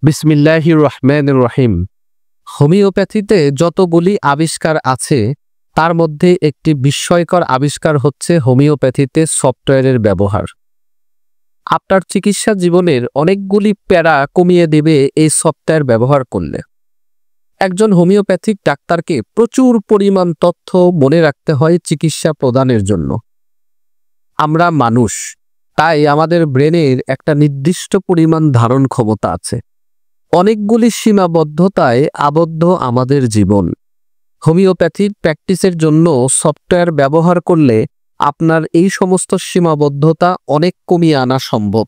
বিসমিল্লাহির রহমানির রহিম। হোমিওপ্যাথিতে যতগুলি আবিষ্কার আছে তার মধ্যে একটি বিস্ময়কর আবিষ্কার হচ্ছে হোমিওপ্যাথিতে সফটওয়্যারের ব্যবহার। আপনার চিকিৎসা জীবনের অনেকগুলি প্যারা কমিয়ে দেবে এই সফটওয়্যার ব্যবহার করলে। একজন হোমিওপ্যাথিক ডাক্তারকে প্রচুর পরিমাণ তথ্য মনে রাখতে হয় চিকিৎসা প্রদানের জন্য। আমরা মানুষ, তাই আমাদের ব্রেনের একটা নির্দিষ্ট পরিমাণ ধারণ ক্ষমতা আছে। অনেকগুলি সীমাবদ্ধতায় আবদ্ধ আমাদের জীবন। হোমিওপ্যাথির প্র্যাকটিসের জন্য সফটওয়্যার ব্যবহার করলে আপনার এই সমস্ত সীমাবদ্ধতা অনেক কমিয়ে আনা সম্ভব।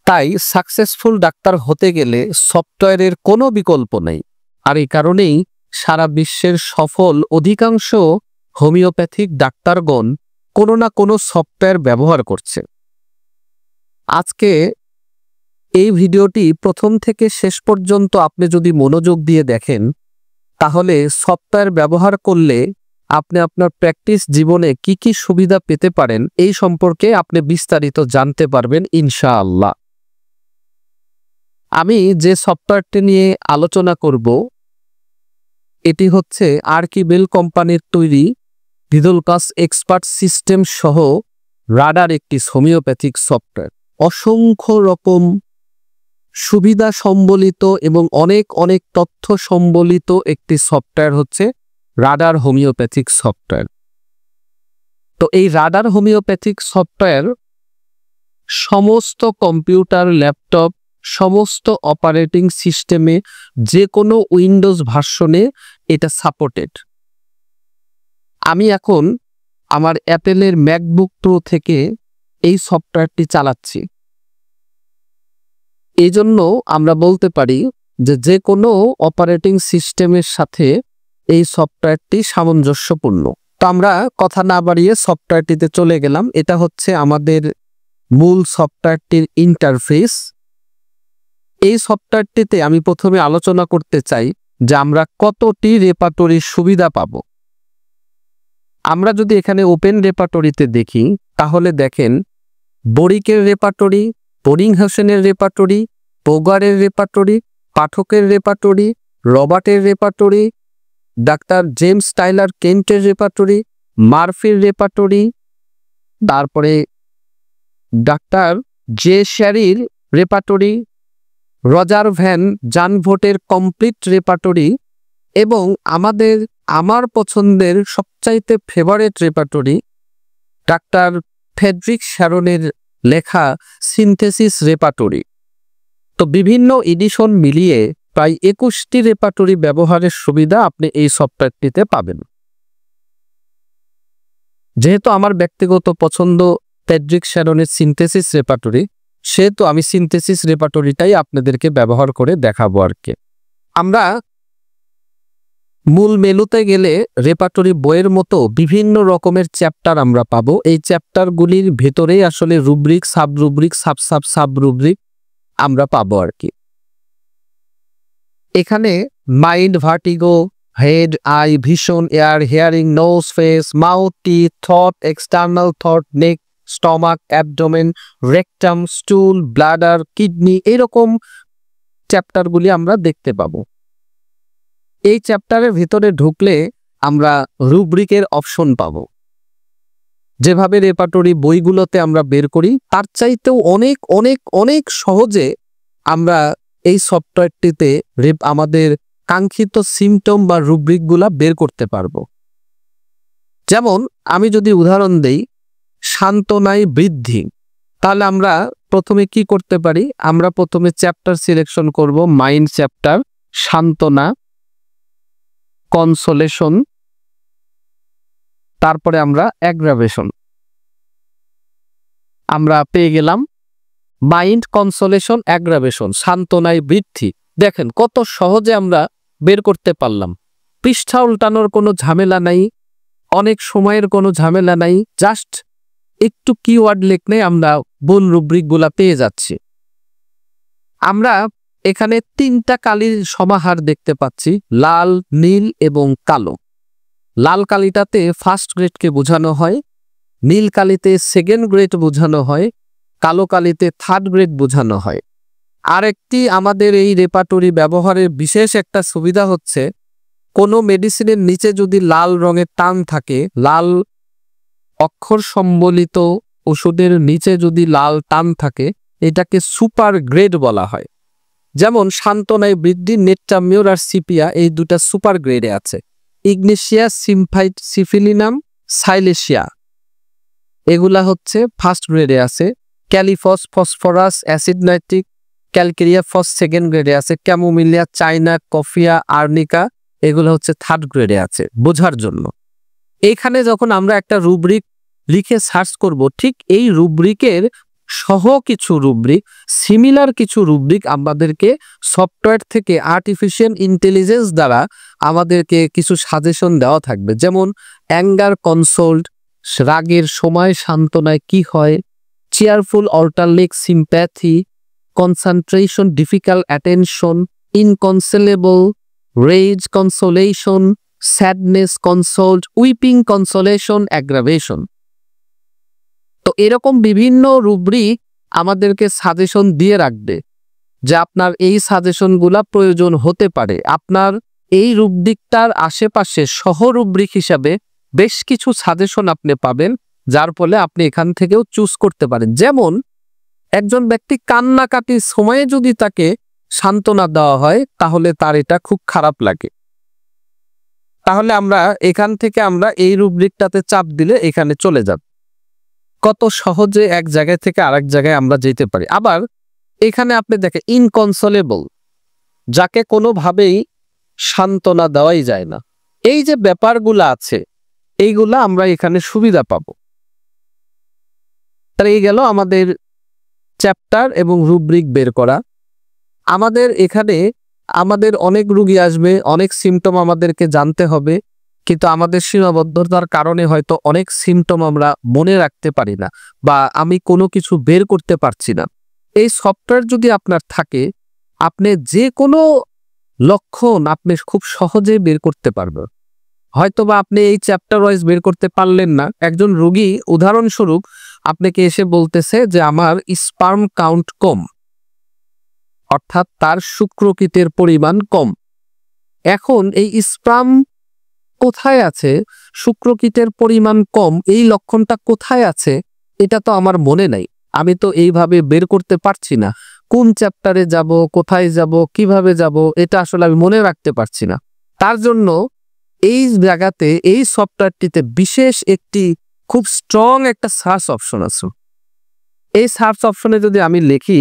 তাই সাকসেসফুল ডাক্তার হতে গেলে সফটওয়্যারের কোনো বিকল্প নেই। আর এই কারণেই সারা বিশ্বের সফল অধিকাংশ হোমিওপ্যাথিক ডাক্তারগণ কোনো না কোনো সফটওয়্যার ব্যবহার করছে। আজকে এই ভিডিওটি প্রথম থেকে শেষ পর্যন্ত আপনি যদি মনোযোগ দিয়ে দেখেন, তাহলে সফটওয়্যার ব্যবহার করলে আপনি আপনার প্র্যাকটিস জীবনে কি কি সুবিধা পেতে পারেন এই সম্পর্কে আপনি বিস্তারিত জানতে পারবেন ইনশাআল্লাহ। আমি যে সফটওয়্যারটি নিয়ে আলোচনা করব এটি হচ্ছে আর্কিবেল কোম্পানির তৈরি ভিদুলকাস এক্সপার্ট সিস্টেম সহ রাডার একটি হোমিওপ্যাথিক সফটওয়্যার। অসংখ্য রকম সুবিধা সম্বলিত এবং অনেক অনেক তথ্য সম্বলিত একটি সফটওয়্যার হচ্ছে রাডার হোমিওপ্যাথিক সফটওয়্যার। তো এই রাডার হোমিওপ্যাথিক সফটওয়্যার সমস্ত কম্পিউটার, ল্যাপটপ, সমস্ত অপারেটিং সিস্টেমে যে কোনো উইন্ডোজ ভার্সনে এটা সাপোর্টেড। আমি এখন আমার অ্যাপেলের ম্যাকবুক প্রো থেকে এই সফটওয়্যারটি চালাচ্ছি। এই জন্য আমরা বলতে পারি যে কোনো অপারেটিং সিস্টেমের সাথে এই সফটওয়্যারটি সামঞ্জস্যপূর্ণ। তো আমরা কথা না বাড়িয়ে সফটওয়্যারটিতে চলে গেলাম। এটা হচ্ছে আমাদের মূল সফটওয়্যারটির ইন্টারফেস। এই সফটওয়্যারটিতে আমি প্রথমে আলোচনা করতে চাই যে আমরা কতটি রেপার্টরির সুবিধা পাব। আমরা যদি এখানে ওপেন রেপার্টরিতে দেখি, তাহলে দেখেন বরিকের রেপার্টরি, বরিংহাউসেনের রেপার্টরি, পোগারের রেপার্টরি, পাঠকের রেপার্টরি, রবার্টের রেপার্টরি, ডাক্তার জেমস টাইলার কেন্টের রেপার্টরি, মার্ফির রেপার্টরি, তারপরে ডাক্তার জে শ্যারির রেপার্টরি, রজার ভ্যান জানভোটের কমপ্লিট রেপার্টরি এবং আমার পছন্দের সবচাইতে ফেভারিট রেপার্টরি ডাক্তার ফ্রেডরিক শ্যারনের লেখা সিনথেসিস রেপার্টরি। তো বিভিন্ন এডিশন মিলিয়ে প্রায় 21টি রেপার্টরি ব্যবহারের সুবিধা আপনি এই সফটওয়্যারটিতে পাবেন। যেহেতু আমার ব্যক্তিগত পছন্দ ফ্রেডরিক শ্যারনের সিনথেসিস রেপার্টরি, সেহেতু আমি সিনথেসিস রেপার্টরিটাই আপনাদেরকে ব্যবহার করে দেখাবো আর কি। আমরা মূল মেনুতে গেলে রেপার্টরি বইয়ের মতো বিভিন্ন রকমের চ্যাপ্টার আমরা পাবো। এই চ্যাপ্টারগুলির ভেতরেই আসলে rubric, sub rubric, sub rubric আমরা পাবো আর কি। এখানে mind, vertigo, head, eye, vision, ear, hearing, nose, face, mouth, teeth, thought, external thought, neck, stomach, abdomen, rectum, stool, bladder, kidney, এরকম চ্যাপ্টারগুলি আমরা দেখতে পাবো। এই চ্যাপ্টারের ভিতরে ঢুকলে আমরা রুব্রিকের অপশন পাবো। যেভাবে রেপার্টরি বইগুলোতে আমরা বের করি তার চাইতেও অনেক অনেক অনেক সহজে আমরা এই সফটওয়্যারটিতে আমাদের কাঙ্ক্ষিত সিমটম বা রুব্রিকগুলা বের করতে পারবো। যেমন আমি যদি উদাহরণ দেই, সান্ত্বনায় বৃদ্ধি, তাহলে আমরা প্রথমে কি করতে পারি? আমরা প্রথমে চ্যাপ্টার সিলেকশন করব, মাইন্ড চ্যাপ্টার, সান্ত্বনা, কনসোলেশন, তারপরে আমরা অ্যাগ্রাভেশন। আমরা পেয়ে গেলাম মাইন্ড, কনসোলেশন, অ্যাগ্রাভেশন, সান্ত্বনায় বৃদ্ধি। দেখেন কত সহজে আমরা বের করতে পারলাম। পৃষ্ঠা উল্টানোর কোনো ঝামেলা নাই, অনেক সময়ের কোনো ঝামেলা নাই, জাস্ট একটু কিওয়ার্ড লিখলে আমরা ভুল রুব্রিকগুলা পেয়ে যাচ্ছি। আমরা এখানে 3টা কালির সমাহার দেখতে পাচ্ছি, লাল, নীল এবং কালো। লাল কালিটাতে ফার্স্ট গ্রেডকে বোঝানো হয়, নীল কালিতে সেকেন্ড গ্রেড বোঝানো হয়, কালো কালিতে থার্ড গ্রেড বোঝানো হয়। আরেকটি আমাদের এই রেপার্টরি ব্যবহারের বিশেষ একটা সুবিধা হচ্ছে, কোনো মেডিসিনের নিচে যদি লাল রঙের টান থাকে, লাল অক্ষর সম্বলিত ওষুধের নিচে যদি লাল টান থাকে, এটাকে সুপার গ্রেড বলা হয়। যেমন সান্তনায় বৃদ্ধি, নেট্টামিউর আর সিপিয়া এই দুটা সুপার গ্রেডে আছে। ইগনেশিয়া, সিমফাইট, সিফিলিনাম, সাইলেশিয়া এগুলা হচ্ছে ফার্স্ট গ্রেডে আছে। Kali phos, phosphorus, acid nitric, calcarea phos second গ্রেডে আছে। ক্যামোমিলিয়া, চাইনা, কফিয়া, আর্নিকা এগুলো হচ্ছে থার্ড গ্রেডে আছে, বোঝার জন্য। এইখানে যখন আমরা একটা রুব্রিক লিখে সার্চ করব, ঠিক এই রুব্রিকের সহ কিছু রুব্রিক, সিমিলার কিছু রুব্রিক আমাদেরকে সফটওয়্যার থেকে আর্টিফিশিয়াল ইন্টেলিজেন্স দ্বারা আমাদেরকে কিছু সাজেশন দেওয়া থাকবে। যেমন অ্যাঙ্গার কনসোল্ড, রাগের সময় সান্ত্বনায় কি হয়, cheerful alternate sympathy, concentration difficult attention, inconsolable, rage consolation, sadness consoled, weeping consolation, aggravation. তো এরকম বিভিন্ন রুব্রিক আমাদেরকে সাজেশন দিয়ে রাখবে যে আপনার এই সাজেশনগুলা প্রয়োজন হতে পারে। আপনার এই রুব্রিকটার আশেপাশে সহ রুব্রিক হিসাবে বেশ কিছু সাজেশন আপনি পাবেন, যার ফলে আপনি এখান থেকেও চুজ করতে পারেন। যেমন একজন ব্যক্তি কান্নাকাটির সময়ে যদি তাকে সান্ত্বনা দেওয়া হয়, তাহলে তার এটা খুব খারাপ লাগে। তাহলে আমরা এখান থেকে আমরা এই রুব্রিকটাতে চাপ দিলে এখানে চলে যাব। কত সহজে এক জায়গায় থেকে আরেক জায়গায় আমরা যেতে পারি। আবার এখানে আপনি দেখেন ইনকনসোলেবল, যাকে কোনোভাবেই সান্ত্বনা দেওয়াই যায় না। এই যে ব্যাপারগুলো আছে, এইগুলা আমরা এখানে সুবিধা পাবো। তাহলে এই গেল আমাদের চ্যাপ্টার এবং রুব্রিক বের করা। আমাদের এখানে আমাদের অনেক রোগী আসবে, অনেক সিমটম আমাদেরকে জানতে হবে, কিন্তু আমাদের সীমাবদ্ধতার কারণে হয়তো অনেক সিমটম আমরা মনে রাখতে পারি না, বা আমি কোনো কিছু বের করতে পারছি না। এই সফটওয়্যার যদি আপনার থাকে, আপনি যে কোনো লক্ষণ আপনি খুব সহজেই বের করতে পারবেন। হয়তোবা আপনি এই চ্যাপ্টার ওয়াইজ বের করতে পারলেন না। একজন রোগী উদাহরণস্বরূপ আপনাকে এসে বলতেছে যে আমার স্পার্ম কাউন্ট কম, অর্থাৎ তার শুক্রকীটের পরিমাণ কম। এখন এই স্পার্ম কোথায় আছে, শুক্রকীটের পরিমাণ কম, এই লক্ষণটা কোথায় আছে এটা তো আমার মনে নাই। আমি তো এইভাবে বের করতে পারছি না। কোন চ্যাপ্টারে যাব, কোথায় যাব, কিভাবে যাব, এটা আসলে আমি মনে রাখতে পারছি না। তার জন্য এই জায়গাতে এই সফটওয়্যারটিতে বিশেষ একটি খুব স্ট্রং একটা সার্চ অপশন আছে। এই সার্চ অপশনে যদি আমি লিখি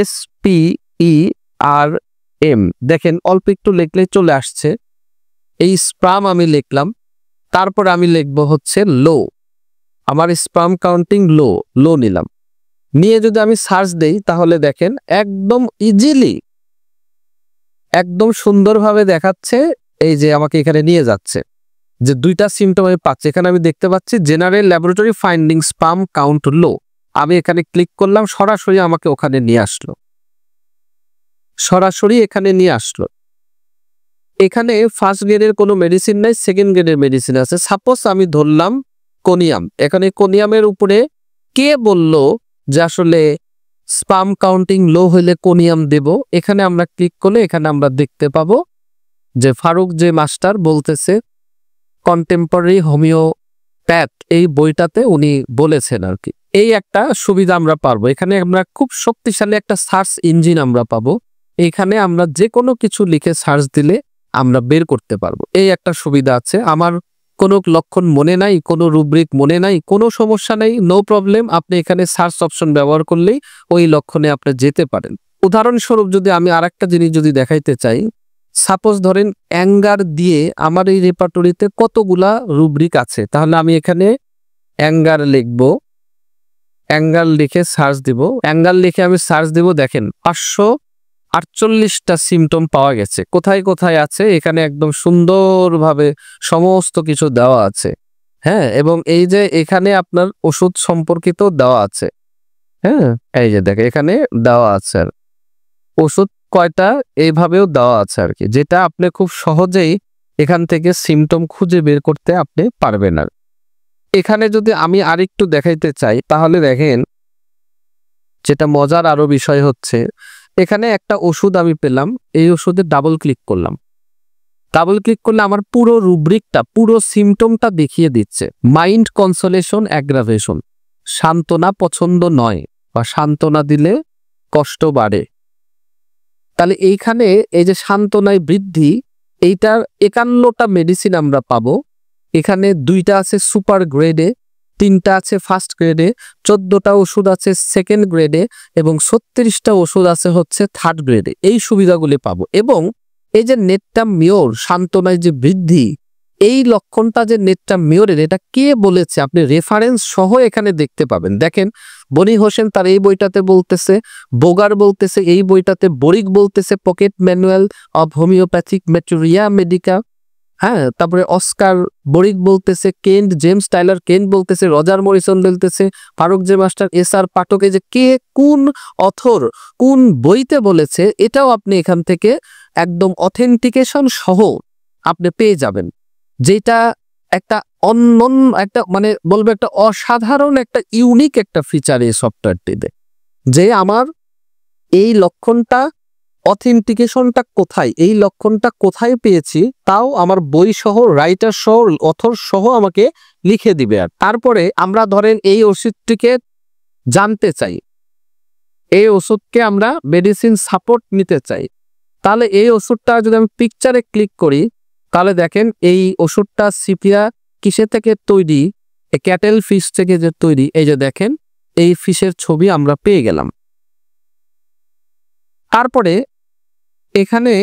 SPERM, দেখেন অল্প একটু লিখলে চলে আসছে। এই স্পার্ম আমি লিখলাম, তারপর আমি লিখবো হচ্ছে লো, আমার স্পার্ম কাউন্টিং লো নিলাম। নিয়ে যদি আমি সার্চ দেই, তাহলে দেখেন একদম ইজিলি, একদম সুন্দরভাবে দেখাচ্ছে। এই যে আমাকে এখানে নিয়ে যাচ্ছে যে দুইটা সিমটম আমি পাচ্ছি। এখানে আমি দেখতে পাচ্ছি general laboratory finding sperm count low. আমি এখানে ক্লিক করলাম, সরাসরি আমাকে ওখানে নিয়ে আসলো, সরাসরি এখানে নিয়ে আসলো। এখানে ফার্স্ট গ্রেডের কোনো মেডিসিন নাই, সেকেন্ড গ্রেডের মেডিসিন আছে। সাপোজ আমি ধরলাম কোনিয়াম। এখানে কোনিয়ামের উপরে কে বলল যে আসলে স্পার্ম কাউন্টিং লো হইলে কোনিয়াম দেব। এখানে আমরা ক্লিক করলে এখানে আমরা দেখতে পাবো যে ফারুক যে মাস্টার বলতেছে কন্টেম্পোরারি হোমিওপ্যাথ, এই বইটাতে উনি বলেছেন আর কি। এই একটা সুবিধা আমরা পারবো। এখানে আমরা খুব শক্তিশালী একটা সার্চ ইঞ্জিন আমরা পাবো। এখানে আমরা যে কোনো কিছু লিখে সার্চ দিলে আমরা বের করতে পারবো। এই একটা সুবিধা আছে। আমার কোনো লক্ষণ মনে নাই, কোনো রুব্রিক মনে নাই, কোনো সমস্যা নেই, নো প্রবলেম। আপনি এখানে সার্চ অপশন ব্যবহার করলেই ওই লক্ষণে আপনি যেতে পারেন। উদাহরণস্বরূপ যদি আমি আরেকটা জিনিস যদি দেখাইতে চাই, সাপোজ ধরেন অ্যাঙ্গার দিয়ে আমার এই রেপার্টরিতে কতগুলা রুব্রিক আছে, তাহলে আমি এখানে অ্যাঙ্গার লিখব, অ্যাঙ্গার লিখে সার্চ দিব। অ্যাঙ্গার লিখে আমি সার্চ দিব, দেখেন 548টা সিমটম পাওয়া গেছে। কোথায় কোথায় আছে এখানে একদম সুন্দরভাবে সমস্ত কিছু দেওয়া আছে। হ্যাঁ, এবং এই যে এখানে আপনার ওষুধ সম্পর্কিত দেওয়া আছে। হ্যাঁ, এই যে দেখেন এখানে দেওয়া আছে ওষুধ কয়টা, এইভাবেও দেওয়া আছে আর কি, যেটা আপনি খুব সহজেই এখান থেকে সিমটম খুঁজে বের করতে আপনি পারবেন। আর এখানে যদি আমি আরেকটু দেখাইতে চাই, তাহলে দেখেন যেটা মজার আরো বিষয় হচ্ছে, এখানে একটা ওষুধ আমি পেলাম, এই ওষুধে ডাবল ক্লিক করলাম। ডাবল ক্লিক করলে আমার পুরো রুব্রিকটা, পুরো সিমটমটা দেখিয়ে দিচ্ছে। মাইন্ড কনসোলেশন অ্যাগ্রাভেশন, সান্ত্বনা পছন্দ নয় বা সান্ত্বনা দিলে কষ্ট বাড়ে। তাহলে এইখানে এই যে সান্ত্বনায় বৃদ্ধি, এইটার 51টা মেডিসিন আমরা পাবো। এখানে 2টা আছে সুপার গ্রেডে, 3টা আছে ফার্স্ট গ্রেডে, 14টা ওষুধ আছে সেকেন্ড গ্রেডে এবং 36টা ওষুধ আছে হচ্ছে থার্ড গ্রেডে। এই সুবিধাগুলি পাবো। এবং এই যে নেটটাম মিওর, সান্ত্বনায় যে বৃদ্ধি, এই লক্ষণটা যে নেটটাম মিওরের, এটা কে বলেছে আপনি রেফারেন্স সহ এখানে দেখতে পাবেন। দেখেন, বনি হোসেন তার এই বইটাতে বলতেছে, বোগার বলতেছে এই বইটাতে, বরিক বলতেছে pocket manual of homoeopathic materia medica, হ্যাঁ, তারপরে অস্কার বরিক বলতেছে, কেন্ট জেমস টাইলার কেন্ট বলতেছে, রজার মরিসন বলতেছে, ফারুক জে মাস্টার, এস.আর. পাঠক, এই যে কে কোন অথর কোন বইতে বলেছে, এটাও আপনি এখান থেকে একদম অথেন্টিকেশন সহ আপনি পেয়ে যাবেন। যেটা একটা অনন্য একটা মানে বলবো একটা অসাধারণ একটা ইউনিক একটা ফিচার এই সফটওয়্যারটিতে, যে আমার এই লক্ষণটা অথেন্টিকেশনটা কোথায়, এই লক্ষণটা কোথায় পেয়েছি, তাও আমার বই সহ, রাইটার সহ, অথর সহ আমাকে লিখে দিবে। আর তারপরে আমরা ধরেন এই ওষুধটিকে জানতে চাই, এই ওষুধকে আমরা মেডিসিন সাপোর্ট নিতে চাই, তাহলে এই ওষুধটা যদি আমি পিকচারে ক্লিক করি, তাহলে দেখেন এই ওষুধটা সিপিয়া কিসে থেকে তৈরি, ক্যাটেল ফিশ থেকে যে তৈরি, এই যে দেখেন এই ফিশের ছবি আমরা পেয়ে গেলাম। তারপরে এখানে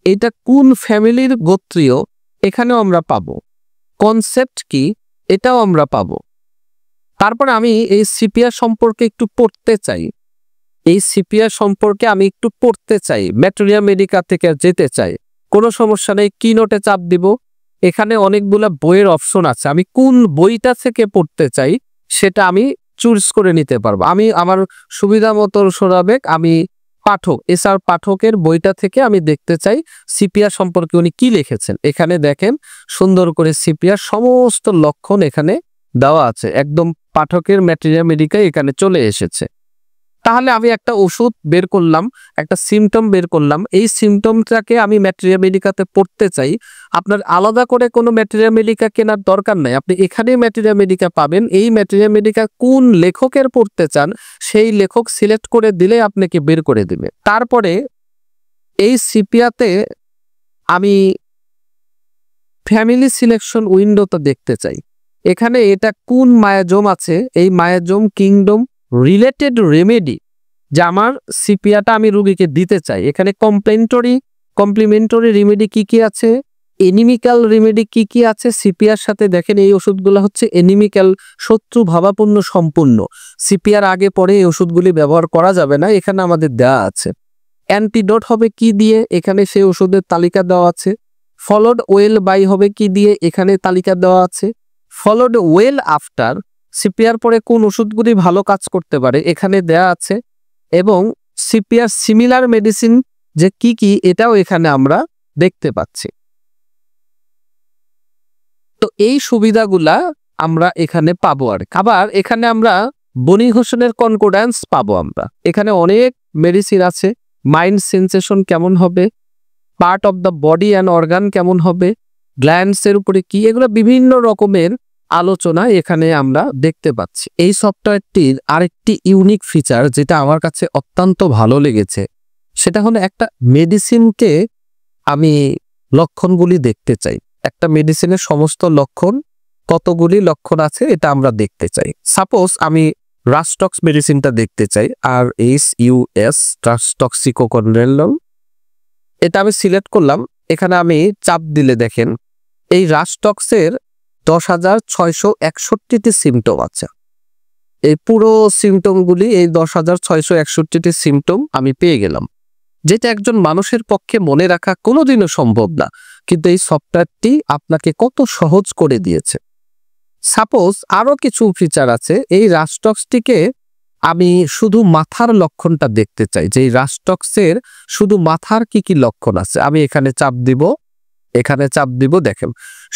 এটা কোন ফ্যামিলির গোত্রীয়, এখানেও আমরা পাবো। কনসেপ্ট কি, এটাও আমরা পাবো। তারপরে আমি এই সিপিয়া সম্পর্কে একটু পড়তে চাই, এই সিপিয়া সম্পর্কে আমি একটু পড়তে চাই, ম্যাটেরিয়া মেডিকা থেকে যেতে চাই, কোনো সমস্যা নেই, কি নোটে চাপ দিব। এখানে অনেকগুলো বইয়ের অপশন আছে, আমি কোন বইটা থেকে পড়তে চাই সেটা আমি চুজ করে নিতে পারবো। আমি আমার সুবিধা মতো সরাবেক, আমি পাঠক এস.আর. পাঠকের বইটা থেকে আমি দেখতে চাই সিপিয়া সম্পর্কে উনি কি লিখেছেন। এখানে দেখেন সুন্দর করে সিপিয়ার সমস্ত লক্ষণ এখানে দেওয়া আছে, একদম পাঠকের ম্যাটেরিয়া মেডিকায় এখানে চলে এসেছে। তাহলে আমি একটা ওষুধ বের করলাম, একটা সিমটম বের করলাম, এই সিমটমটাকে আমি ম্যাটেরিয়া মেডিকাতে পড়তে চাই। আপনার আলাদা করে কোনো ম্যাটেরিয়া মেডিকা কেনার দরকার নাই, আপনি এখানেই ম্যাটেরিয়া মেডিকা পাবেন। এই ম্যাটেরিয়া মেডিকা কোন লেখকের পড়তে চান সেই লেখক সিলেক্ট করে দিলে আপনাকে বের করে দিবে। তারপরে এই সিপিয়াতে আমি ফ্যামিলি সিলেকশন উইন্ডোতে দেখতে চাই, এখানে এটা কোন মায়াজোম আছে, এই মায়াজোম কিংডম রিলেটেড রেমেডি যে আমার সিপিয়াটা আমি রোগীকে দিতে চাই, এখানে কমপ্লিমেন্টারি রেমেডি কি কি আছে, এনিমিক্যাল রেমেডি কি কি আছে সিপিয়ার সাথে। দেখেন এই ওষুধগুলো হচ্ছে এনিমিক্যাল, শত্রু ভাবাপন্ন সম্পূর্ণ, সিপিয়ার আগে পরে এই ওষুধগুলি ব্যবহার করা যাবে না, এখানে আমাদের দেওয়া আছে। অ্যান্টিডোট হবে কি দিয়ে, এখানে সেই ওষুধের তালিকা দেওয়া আছে। ফলোড ওয়েল বাই হবে কি দিয়ে, এখানে তালিকা দেওয়া আছে। ফলোড ওয়েল আফটার, সিপিআর পরে কোন ওষুধগুলি ভালো কাজ করতে পারে এখানে দেয়া আছে। এবং সিপিআর সিমিলার মেডিসিন যে কি কি, এটাও এখানে আমরা দেখতে পাচ্ছি। তো এই সুবিধাগুলা আমরা এখানে পাবো। আর আবার এখানে আমরা বনি হোসেনের কনকর্ড্যান্স পাবো। আমরা এখানে অনেক মেডিসিন আছে, মাইন্ড সেন্সেশন কেমন হবে, part of the body and organ কেমন হবে, গ্ল্যান্ডসের উপরে কি, এগুলো বিভিন্ন রকমের আলোচনা এখানে আমরা দেখতে পাচ্ছি। এই সফটওয়্যারটির আরেকটি ইউনিক ফিচার যেটা আমার কাছে অত্যন্ত ভালো লেগেছে, সেটা হলো একটা মেডিসিনকে আমি লক্ষণগুলি দেখতে চাই। একটা মেডিসিনের সমস্ত লক্ষণ, কতগুলি লক্ষণ আছে এটা আমরা দেখতে চাই। সাপোজ আমি রাস্টক্স মেডিসিনটা দেখতে চাই, RSUS রাস্টক্সিকোকন্ড্রেলল, এটা আমি সিলেক্ট করলাম। এখানে আমি চাপ দিলে দেখেন এই রাস্টক্সের 10,661টি সিমটম আছে। এই পুরো সিমটমগুলি, এই 10,661টি সিমটম আমি পেয়ে গেলাম, যেটা একজন মানুষের পক্ষে মনে রাখা কোনোদিনও সম্ভব না, কিন্তু এই সফটওয়্যারটি আপনাকে কত সহজ করে দিয়েছে। সাপোজ আরো কিছু ফিচার আছে, এই রাস্টক্সটিকে আমি শুধু মাথার লক্ষণটা দেখতে চাই, যে এই রাস্টক্সের শুধু মাথার কি কি লক্ষণ আছে। আমি এখানে চাপ দিব, এখানে চাপ দিব, দেখেন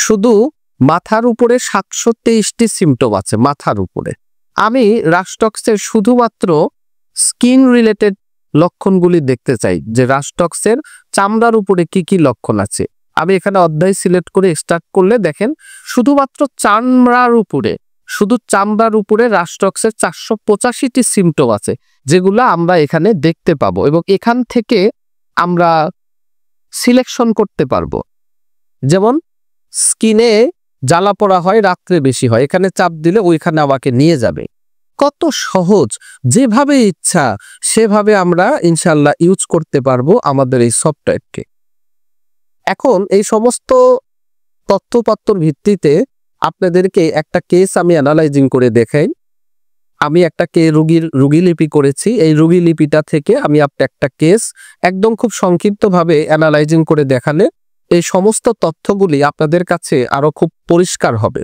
শুধু মাথার উপরে 723টি সিমটম আছে মাথার উপরে। আমি রাস্টক্সের শুধুমাত্র স্কিন রিলেটেড লক্ষণগুলি দেখতে চাই যে রাস্টক্সের চামড়ার উপরে কি কি লক্ষণ আছে। আমি এখানে অধ্যায় সিলেক্ট করে স্টার্ট করলে দেখেন শুধুমাত্র শুধু চামড়ার উপরে রাস্টক্সের 485টি সিমটম আছে, যেগুলো আমরা এখানে দেখতে পাবো এবং এখান থেকে আমরা সিলেকশন করতে পারবো। যেমন স্কিনে জ্বালা পড়া হয়, রাত্রে বেশি হয়, এখানে চাপ দিলে ওইখানে আমাকে নিয়ে যাবে। কত সহজ, যেভাবে ইচ্ছা সেভাবে আমরা ইনশাল্লাহ ইউজ করতে পারবো আমাদের এই সফটওয়্যারকে। এখন এই সমস্ত তথ্যপত্রের ভিত্তিতে আপনাদেরকে একটা কেস আমি অ্যানালাইজিং করে দেখাই। আমি একটা রোগী লিপি করেছি, এই রোগী লিপিটা থেকে আমি একটা কেস একদম খুব সংক্ষিপ্তভাবে অ্যানালাইজিং করে দেখালে এই সমস্ত তথ্যগুলি আপনাদের কাছে আরো খুব পরিষ্কার হবে।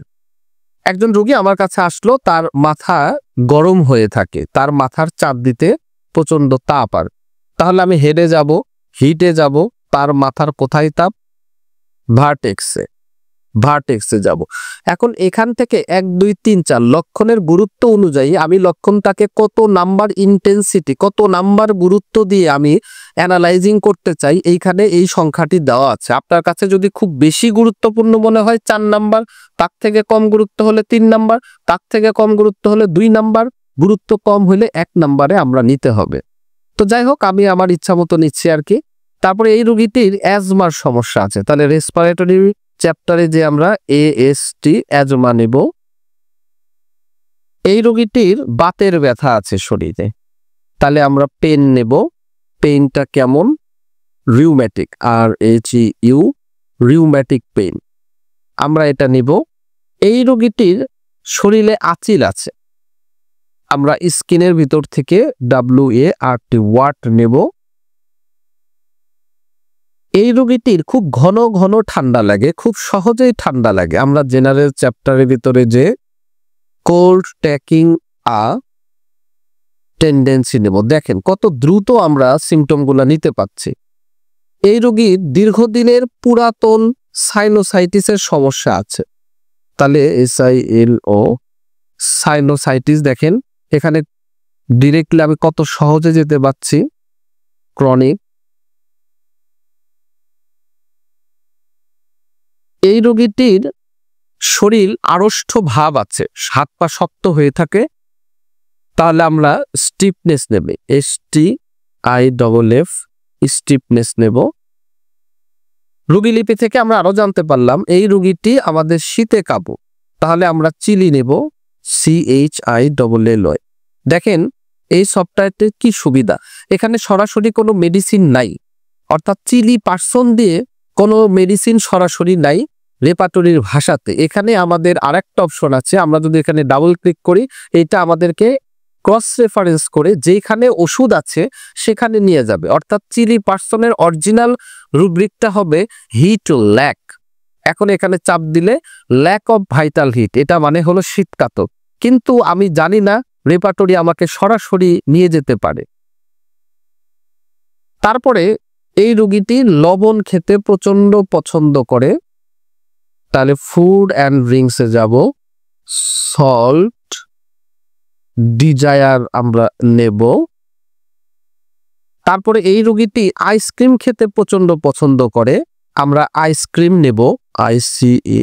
একজন রোগী আমার কাছে আসলো, তার মাথা গরম হয়ে থাকে, তার মাথার চাপ দিতে প্রচন্ড তাপ। আর তাহলে আমি হেডে যাব, হিটে যাব, তার মাথার কোথায় তাপ, ভার্টেক্সে যাব। এখন এখান থেকে 1 2 3 4 লক্ষণের গুরুত্ব অনুযায়ী আমি লক্ষণটাকে কত নাম্বার ইন্টেন্সিটি, কত নাম্বার গুরুত্ব দিয়ে আমি অ্যানালাইজিং করতে চাই, এইখানে এই সংখ্যাটি দেওয়া আছে। আপনার কাছে যদি খুব বেশি গুরুত্বপূর্ণ মনে হয় 4 নাম্বার, তার থেকে কম গুরুত্ব হলে 3 নাম্বার, তার থেকে কম গুরুত্ব হলে 2 নাম্বার, গুরুত্ব কম হলে 1 নাম্বারে আমরা নিতে হবে। তো যাই হোক, আমি আমার ইচ্ছা মতো নিচ্ছি আর কি। তারপরে এই রোগীটির অ্যাজমার সমস্যা আছে, তাহলে রেসপিরেটরি চ্যাপ্টারে যে আমরা AST অ্যাজমা নেব। এই রোগীটির বাতের ব্যথা আছে শরীরে, তাহলে আমরা পেন নেব। পেইনটা কেমন, রিউম্যাটিক, RHEU, রিউম্যাটিক পেইন, আমরা এটা নেব। এই রোগীটির শরীরে আঁচিল আছে, আমরা স্কিনের ভিতর থেকে WART ওয়াট নেব। এই রোগীটির খুব ঘন ঘন ঠান্ডা লাগে, খুব সহজেই ঠান্ডা লাগে, আমরা জেনারেল চ্যাপ্টারের ভিতরে যে কোল্ড ট্যাকিং টেন্ডেন্সি নেব। দেখেন কত দ্রুত আমরা সিমটমগুলো নিতে পাচ্ছি। এই রোগীর দীর্ঘদিনের পুরাতন সাইনোসাইটিসের সমস্যা আছে, তাহলে SILO সাইনোসাইটিস। দেখেন এখানে ডিরেক্টলি আমি কত সহজে যেতে পারছি। ক্রনিক, এই রোগীটির শরীর আড়ষ্ট ভাব আছে, হাত পা শক্ত হয়ে থাকে, তাহলে আমরা স্টিফনেস নেব, STIFF, স্টিফনেস নেব। রোগী লিপি থেকে আমরা আরো জানতে পারলাম এই রোগীটি আমাদের শীতে কাবু, তাহলে আমরা চিলি নেব, CHILL। দেখেন এই সফটওয়্যারটির কি সুবিধা, এখানে সরাসরি কোনো মেডিসিন নাই, অর্থাৎ চিলি পার্সন দিয়ে কোনো মেডিসিন সরাসরি নাই রেপার্টরির ভাষাতে। এখানে আমাদের আরেকটা অপশন আছে, আমরা যদি এখানে ডাবল ক্লিক করি, এটা আমাদেরকে ক্রস রেফারেন্স করে যেখানে ওষুধ আছে সেখানে নিয়ে যাবে। অর্থাৎ চিলি পার্সনের অরিজিনাল রুব্রিকটা হবে হিট ল্যাক। এখন এখানে চাপ দিলে ল্যাক অফ ভাইটাল হিট, এটা মানে হলো শীতকাতর, কিন্তু আমি জানি না রেপার্টরি আমাকে সরাসরি নিয়ে যেতে পারে। তারপরে এই রোগীটি লবণ খেতে প্রচন্ড পছন্দ করে, তাহলে ফুড অ্যান্ড ড্রিঙ্কসে যাব, সল্ট ডিজায়ার আমরা নেব। তারপরে এই রোগীটি আইসক্রিম খেতে প্রচন্ড পছন্দ করে, আমরা আইসক্রিম নেব, ICE।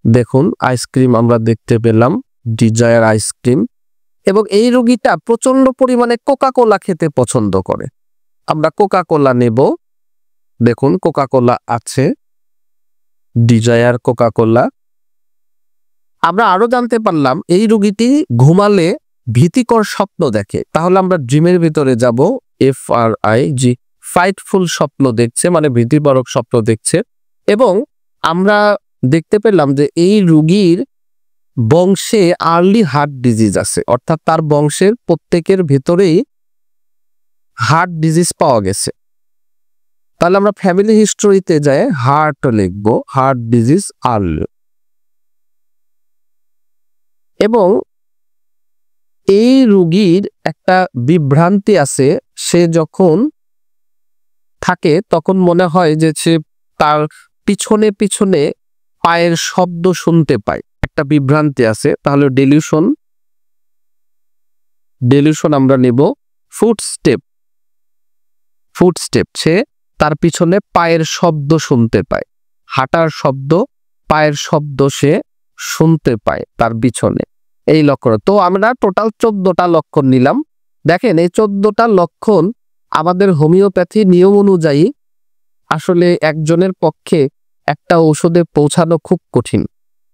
দেখুন আইসক্রিম আমরা দেখতে পেলাম, ডিজায়ার আইসক্রিম। এবং এই রোগীটা প্রচন্ড পরিমাণে কোকা কোলা খেতে পছন্দ করে, আমরা কোকা কোলা নেব। দেখুন কোকা কোলা আছে, ডিজায়ার কোকা কোলা। আমরা আরো জানতে পারলাম এই রোগীটি ঘুমালে ভীতিকর স্বপ্ন দেখে, তাহলে আমরা ড্রিমের ভিতরে যাব, FRIG, ফ্রাইটফুল স্বপ্ন দেখছে, মানে ভীতিকরক স্বপ্ন দেখছে। এবং আমরা দেখতে পেলাম যে এই রোগীর বংশে আর্লি হার্ট ডিজিজ আছে, অর্থাৎ তার বংশের প্রত্যেকের ভেতরেই হার্ট ডিজিজ পাওয়া গেছে। তাহলে আমরা ফ্যামিলি হিস্টোরিতে যাই হার্ট লিখব, হার্ট ডিজিজ আর্লি। এবং এই রোগীর একটা বিভ্রান্তি আছে, সে যখন থাকে তখন মনে হয় যে সে তার পিছনে পিছনে পায়ের শব্দ শুনতে পায়, একটা বিভ্রান্তি আছে। তাহলে ডেলিউশন আমরা নেব। ফুটস্টেপ, ফুটস্টেপ, সে তার পিছনে পায়ের শব্দ শুনতে পায়, হাঁটার শব্দ, পায়ের শব্দ সে শুনতে পায় তার পিছনে। এই লক্ষণ। তো আমরা টোটাল 14টা লক্ষণ নিলাম। দেখেন এই 14টা লক্ষণ আমাদের হোমিওপ্যাথি নিয়ম অনুযায়ী আসলে একজনের পক্ষে একটা ঔষধে পৌঁছানো খুব কঠিন,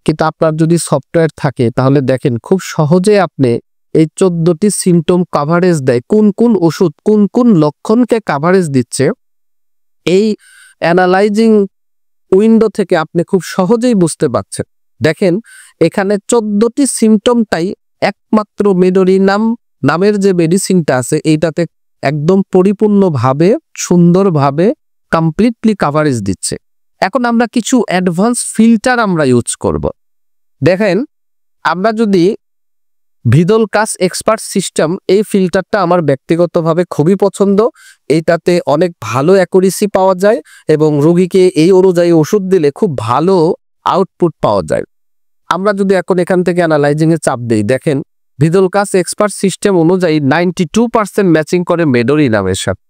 কিন্তু আপনার যদি সফটওয়্যার থাকে তাহলে দেখেন খুব সহজে আপনি এই 14টি সিমটম কাভারেজ দেয়, কোন কোন ওষুধ কোন কোন লক্ষণকে কাভারেজ দিচ্ছে, এই অ্যানালাইজিং উইন্ডো থেকে আপনি খুব সহজেই বুঝতে পারছেন। দেখেন এখানে 14টি সিমটমটাই একমাত্র মেডোরিনাম নামের যে মেডিসিনটা আছে এইটাতে একদম পরিপূর্ণভাবে সুন্দরভাবে কমপ্লিটলি কাভারেজ দিচ্ছে। এখন আমরা কিছু অ্যাডভান্স ফিল্টার আমরা ইউজ করব। দেখেন আমরা যদি ভিদলকাস এক্সপার্ট সিস্টেম, এই ফিল্টারটা আমার ব্যক্তিগতভাবে খুবই পছন্দ। এইটাতে অনেক ভালো অ্যাকুরেসি পাওয়া যায় এবং রোগীকে এই অনুযায়ী ওষুধ দিলে খুব ভালো আউটপুট পাওয়া যায়। আমরা যদি এখন এখান থেকে অ্যানালাইজিং এ চাপ দিই, দেখেন ভিদলকাস এক্সপার্ট সিস্টেম অনুযায়ী 92% ম্যাচিং করে মেডোরিনামের সাথে।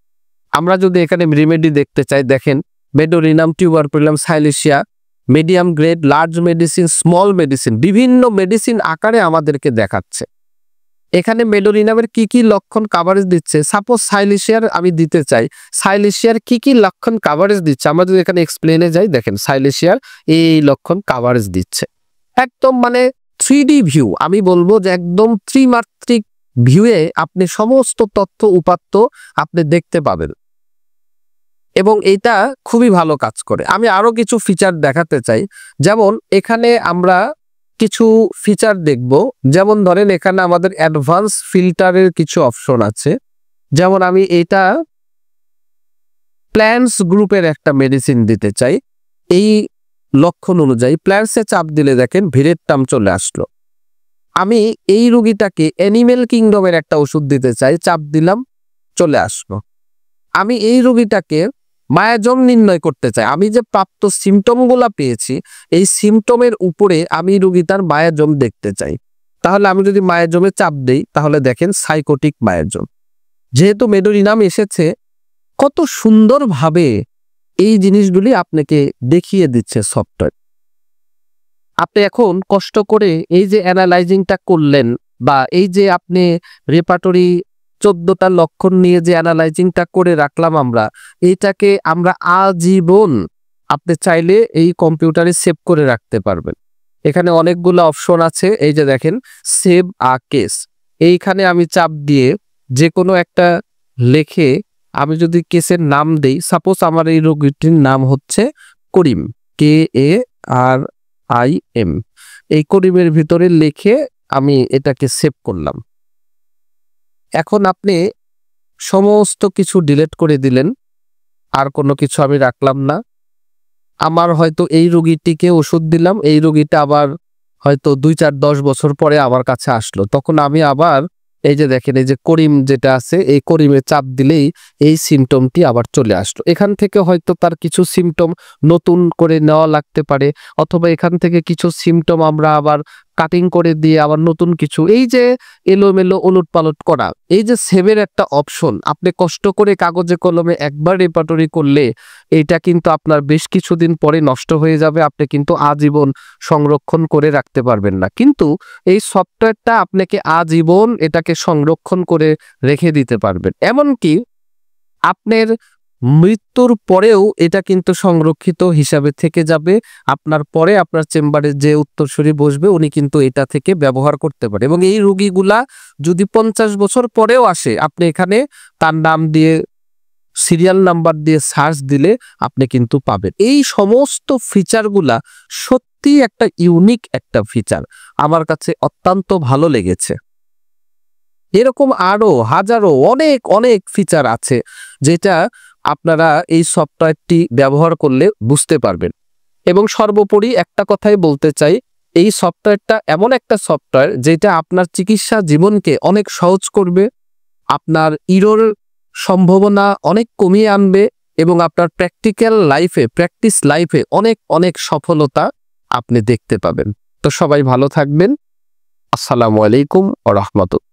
আমরা যদি এখানে রিমেডি দেখতে চাই, দেখেন medorrhinum, tuberculum, সাইলেশিয়া, medium grade, large medicine, small medicine, বিভিন্ন মেডিসিন আকারে আমাদেরকে দেখাচ্ছে। এখানে মেডোরিনামের কি কি লক্ষণ কাভারেজ দিচ্ছে, সাপোজ সাইলেশিয়ার আমি দিতে চাই, সাইলেশিয়ার কি কি লক্ষণ কাভারেজ দিচ্ছে, আমরা যদি এখানে এক্সপ্লেনে যাই, দেখেন সাইলেশিয়ার এই লক্ষণ কাভারেজ দিচ্ছে। একদম মানে 3D ভিউ, আমি বলবো যে একদম ত্রিমাত্রিক ভিউয়ে আপনি সমস্ত তথ্য উপাত্ত আপনি দেখতে পাবেন এবং এটা খুবই ভালো কাজ করে। আমি আরো কিছু ফিচার দেখাতে চাই, যেমন এখানে আমরা কিছু ফিচার দেখব, যেমন ধরেন এখানে আমাদের অ্যাডভান্স ফিল্টারের কিছু অপশন আছে। যেমন আমি এটা প্ল্যান্টস গ্রুপের একটা মেডিসিন দিতে চাই, এই লক্ষণ অনুযায়ী প্ল্যান্টসে চাপ দিলে দেখেন ভিড়ের টার্ম চলে আসলো। আমি এই রোগীটাকে অ্যানিমেল কিংডমের একটা ওষুধ দিতে চাই, চাপ দিলাম, চলে আসলো। আমি এই রোগীটাকে মায়াজম নির্ণয় করতে চাই, আমি যে প্রাপ্ত সিমটমগুলা পেয়েছি এই সিমটমের উপরে আমি রোগীটার মায়াজম দেখতে চাই, তাহলে আমি যদি মায়াজমে চাপ দেই তাহলে দেখেন সাইকোটিক মায়াজম। যেহেতু মেডোরিনাম এসেছে, কত সুন্দরভাবে এই জিনিসগুলি আপনাকে দেখিয়ে দিচ্ছে সফটওয়্যার। আপনি এখন কষ্ট করে এই যে অ্যানালাইজিংটা করলেন বা এই যে আপনি রেপার্টরি 14টা লক্ষণ নিয়ে যে অ্যানালাইজিংটা করে রাখলাম আমরা, এইটাকে আমরা আজীবন আপনি চাইলে এই কম্পিউটারে সেভ করে রাখতে পারবেন। এখানে অনেকগুলো অপশন আছে, এই যে দেখেন সেভ আ কেস, এইখানে আমি চাপ দিয়ে যে কোনো একটা লেখে আমি যদি কেসের নাম দেই, সাপোজ আমার এই রোগীটির নাম হচ্ছে করিম, KARIM, এই করিমের ভিতরে লিখে আমি এটাকে সেভ করলাম। এখন আপনি সমস্ত কিছু ডিলিট করে দিলেন, আর কোনো কিছু আমি রাখলাম না। আমার হয়তো এই রোগীটিকে ওষুধ দিলাম, এই রোগীটা আবার হয়তো 2-4-10 বছর পরে আমার কাছে আসলো, তখন আমি আবার এই যে দেখেন এই যে করিম যেটা আছে, এই করিমে চাপ দিলেই এই সিমটমটি আবার চলে আসলো। এখান থেকে হয়তো তার কিছু সিমটম নতুন করে নেওয়া লাগতে পারে, অথবা এখান থেকে কিছু সিমটম আমরা আবার কাটিং করে দিয়ে আবার নতুন কিছু, এই যে এলোমেলো ওলটপালট করা, এই যে সেভের একটা অপশন, আপনি কষ্ট করে কাগজে কলমে একবার রেপার্টরি করলে এইটা কিন্তু আপনার বেশ কিছুদিন পরে নষ্ট হয়ে যাবে, আপনি কিন্তু আজীবন সংরক্ষণ করে রাখতে পারবেন না। কিন্তু এই সফটওয়্যারটা আপনাকে আজীবন এটাকে সংরক্ষণ করে রেখে দিতে পারবেন, এমনকি আপনার মৃত্যুর পরেও এটা কিন্তু সংরক্ষিত হিসাবে থেকে যাবে। আপনার পরে আপনার চেম্বারে যে উত্তরসূরি বসবে উনি কিন্তু এটা থেকে ব্যবহার করতে পারে, এবং এই রোগীগুলা যদি 50 বছর পরেও আসে, আপনি এখানে তার নাম দিয়ে সিরিয়াল নাম্বার দিয়ে সার্চ দিলে আপনি কিন্তু পাবেন। এই সমস্ত ফিচারগুলা সত্যি একটা ইউনিক একটা ফিচার, আমার কাছে অত্যন্ত ভালো লেগেছে। এরকম আরো হাজারো অনেক অনেক ফিচার আছে যেটা আপনারা এই সফটওয়্যারটি ব্যবহার করলে বুঝতে পারবেন। এবং সর্বোপরি একটা কথাই বলতে চাই, এই সফটওয়্যারটা এমন একটা সফটওয়্যার যেটা আপনার চিকিৎসা জীবনকে অনেক সহজ করবে, আপনার ইরোর সম্ভাবনা অনেক কমিয়ে আনবে এবং আপনার প্র্যাকটিক্যাল লাইফে, প্র্যাকটিস লাইফে অনেক অনেক সফলতা আপনি দেখতে পাবেন। তো সবাই ভালো থাকবেন। আসসালামু আলাইকুম ওয়া রাহমাতুল্লাহ।